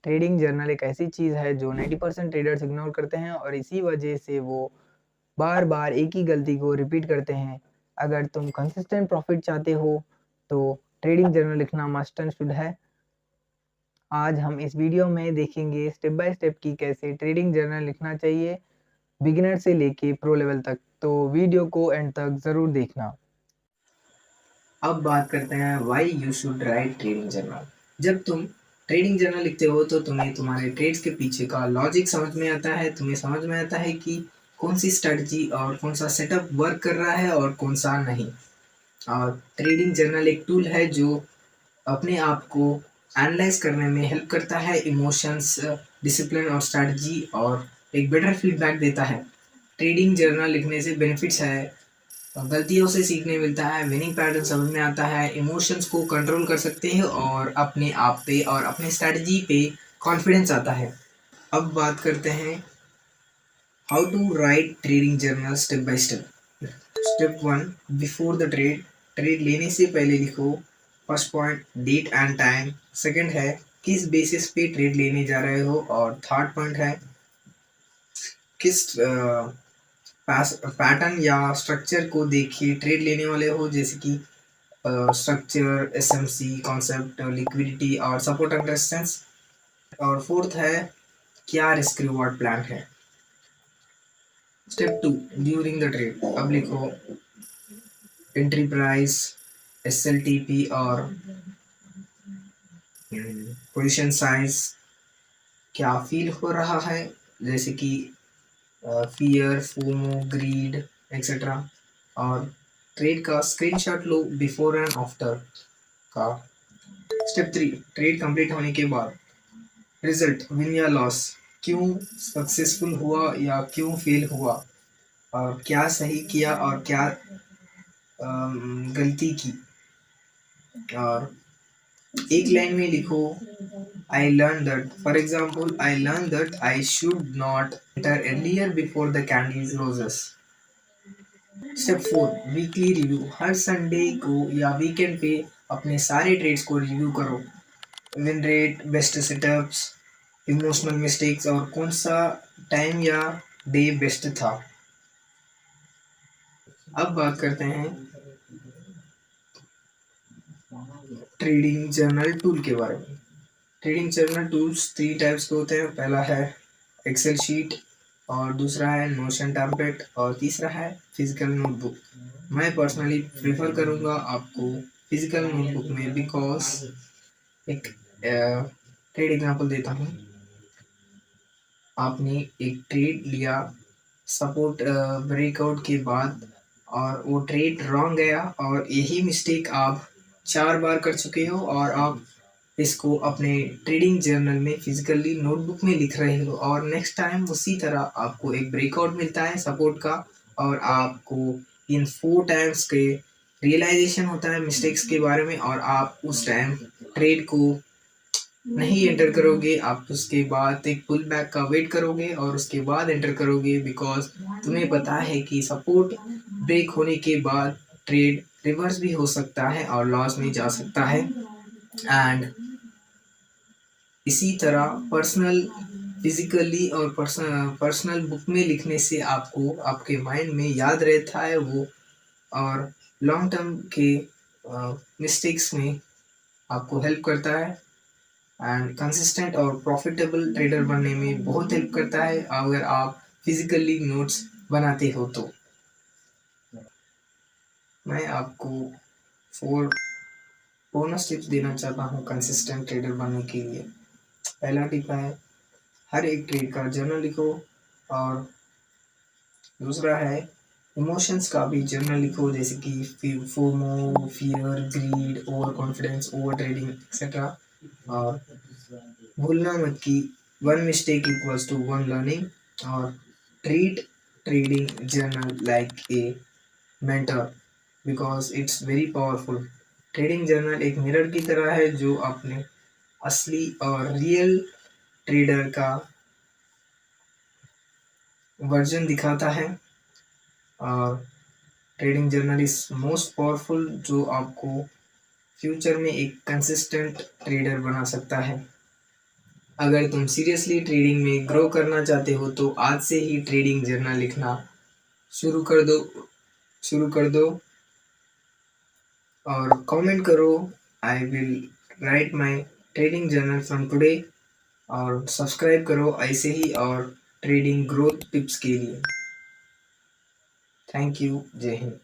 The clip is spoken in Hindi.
ट्रेडिंग जर्नल एक ऐसी चीज़ है जो 90% ट्रेडर्स इग्नोर करते हैं और इसी वजह से वो बार-बार एक ही गलती को रिपीट करते हैं। अगर तुम कंसिस्टेंट प्रॉफिट चाहते हो तो ट्रेडिंग जर्नल लिखना मस्ट एंड शुड है। आज हम इस वीडियो में देखेंगे स्टेप बाय स्टेप कि कैसे ट्रेडिंग जर्नल लिखना चाहिए बिगिनर से लेके प्रो लेवल तक। तो वीडियो को एंड तक ज़रूर देखना। अब बात करते हैं why you should write trading journal. जब तुम ट्रेडिंग जर्नल लिखते हो तो तुम्हें तुम्हारे ट्रेड्स के पीछे का लॉजिक समझ में आता है। तुम्हें समझ में आता है कि कौन सी स्ट्रेटजी और कौन सा सेटअप वर्क कर रहा है और कौन सा नहीं। और ट्रेडिंग जर्नल एक टूल है जो अपने आप को एनालाइज करने में हेल्प करता है, इमोशंस, डिसिप्लिन और स्ट्रेटजी, और एक बेटर फीडबैक देता है। ट्रेडिंग जर्नल लिखने से बेनिफिट्स है, गलतियों से सीखने मिलता है, विनिंग पैटर्न समझ में आता है, इमोशंस को कंट्रोल कर सकते हैं और अपने आप पे और अपने स्ट्रैटेजी पे कॉन्फिडेंस आता है। अब बात करते हैं how to write trading journal step by step. Step 1, before the trade. Trade लेने से पहले लिखो first point date and time. Second है किस बेसिस पे ट्रेड लेने जा रहे हो, और थर्ड पॉइंट है किस पैटर्न या स्ट्रक्चर को देखिए ट्रेड लेने वाले हो, जैसे कि स्ट्रक्चर, एसएमसी, कॉन्सेप्ट, लिक्विडिटी और सपोर्ट एंड रेजिस्टेंस। और फोर्थ है क्या रिस्क रिवॉर्ड प्लान है। Step 2, during the trade. अब लिखो एंट्री प्राइस, एसएलटीपी और पोजीशन साइज क्या फील हो रहा है, जैसे कि फियर, फोमो, ग्रीड एक्सेट्रा। और ट्रेड का screenshot low before and after का। स्टेप 3, ट्रेड कंप्लीट होने के बाद रिजल्ट, विन या लॉस, क्यों सक्सेसफुल हुआ या क्यों फेल हुआ, और क्या सही किया और क्या गलती की। और एक लाइन में लिखो I learn that, for example I learn that I should not enter earlier before the candle roses. Step 4, weekly review. Her Sunday को या वीकेंड पे अपने सारे ट्रेड्स को रिव्यू करो, win rate, best setups, emotional mistakes और कौन सा टाइम या डे बेस्ट था। अब बात करते हैं ट्रेडिंग जर्नल टूल के बारे में। ट्रेडिंग जर्नल टूल्स 3 टाइप्स के होते हैं। पहला है एक्सेल शीट, और दूसरा है नोशन टेम्पलेट, और तीसरा है फिजिकल नोटबुक। मैं पर्सनली प्रेफर करूँगा आपको फिजिकल नोटबुक में, बिकॉज एक ट्रेड एग्जांपल देता हूँ। आपने एक ट्रेड लिया सपोर्ट ब्रेकआउट के बाद, और वो ट्रेड रॉन्ग गया, और यही मिस्टेक आप 4 बार कर चुके हो, और आप इसको अपने ट्रेडिंग जर्नल में फिजिकली नोटबुक में लिख रहे हो, और नेक्स्ट टाइम उसी तरह आपको एक ब्रेकआउट मिलता है सपोर्ट का, और आपको इन 4 टाइम्स के रियलाइजेशन होता है मिस्टेक्स के बारे में, और आप उस टाइम ट्रेड को नहीं एंटर करोगे। आप उसके बाद एक पुल बैक का वेट करोगे और उसके बाद एंटर करोगे, बिकॉज तुम्हें पता है कि सपोर्ट ब्रेक होने के बाद ट्रेड रिवर्स भी हो सकता है और लॉस में जा सकता है। एंड इसी तरह पर्सनल, फिजिकली और पर्सनल बुक में लिखने से आपको आपके माइंड में याद रहता है वो, और लॉन्ग टर्म के मिस्टेक्स में आपको हेल्प करता है, एंड कंसिस्टेंट और प्रॉफिटेबल ट्रेडर बनने में बहुत हेल्प करता है अगर आप फिजिकली नोट्स बनाते हो तो। मैं आपको 4 बोनस टिप्स देना चाहता हूँ कंसिस्टेंट ट्रेडर बनने के लिए। पहला टिप है हर एक ट्रेड का जर्नल लिखो, और दूसरा है इमोशंस का भी जर्नल लिखो, जैसे कि FOMO, fear, greed, over confidence, over trading etcetera. और भूलना मत कि one mistake equals to one learning, और treat trading journal like a mentor, because it's very powerful. Trading journal एक मिरर की तरह है जो अपने असली और रियल ट्रेडर का वर्जन दिखाता है, और trading journal is most powerful जो आपको फ्यूचर में एक कंसिस्टेंट ट्रेडर बना सकता है। अगर तुम सीरियसली ट्रेडिंग में ग्रो करना चाहते हो तो आज से ही ट्रेडिंग जर्नल लिखना शुरू कर दो और कमेंट करो, I will write my trading journal from today. और सब्सक्राइब करो ऐसे ही और ट्रेडिंग ग्रोथ टिप्स के लिए। Thank you. जय हिंद।